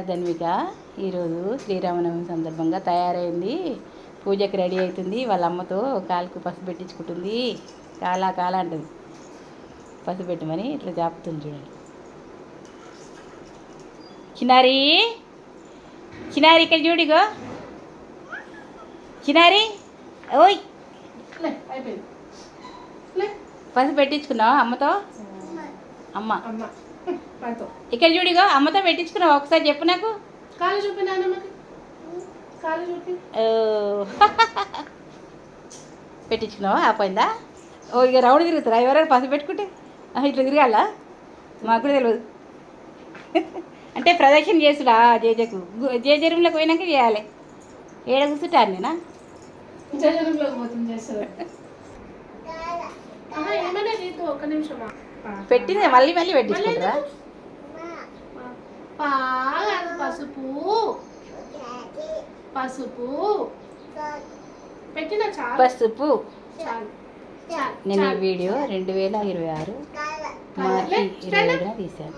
ధన్విక ఈరోజు శ్రీరామనవమి సందర్భంగా తయారైంది. పూజకి రెడీ అవుతుంది. వాళ్ళ అమ్మతో కాలుకు పసుపు పెట్టించుకుంటుంది. కాలా కాలా అంటుంది. పసుపు పెట్టమని ఇట్లా జాపుతుంది చూడండి. చిన్నారి చిన్నారి ఇక్కడ చూడిగో. చిన్నారి ఓయ్ పసుపు పెట్టించుకున్నావా అమ్మతో? అమ్మ ఇక్కడ చూడిగో. అమ్మతో పెట్టించుకున్నావు. ఒకసారి చెప్పు నాకు. కాలు చూపి నాన్నమ్మకి. కాలు చూపి. పెట్టించుకున్నావా? ఆపోయిందా? ఓ ఇక రౌండ్ తిరుగుతారా ఎవరైనా పసుపు పెట్టుకుంటే? ఇట్లా తిరగాల? మాకు కూడా తెలియదు. అంటే ప్రదక్షిణ చేసుడా జేజకు. జేజే రూమ్లోకి పోయినాక చేయాలి. ఏడ కూర్చుంటాను నేనా? జజరంలోకి పోతుంది చేస్తారు. ఏమైనా చేద్దు. ఒక్క నిమిషమా పెట్టింది మళ్ళీ మళ్ళీ పెట్టించుకుంటారా? పసుపు పసుపు పెట్టిన చాలు. పసుపు. చాలు. నేను ఈ వీడియో 2026 మార్చి 27న తీశాను.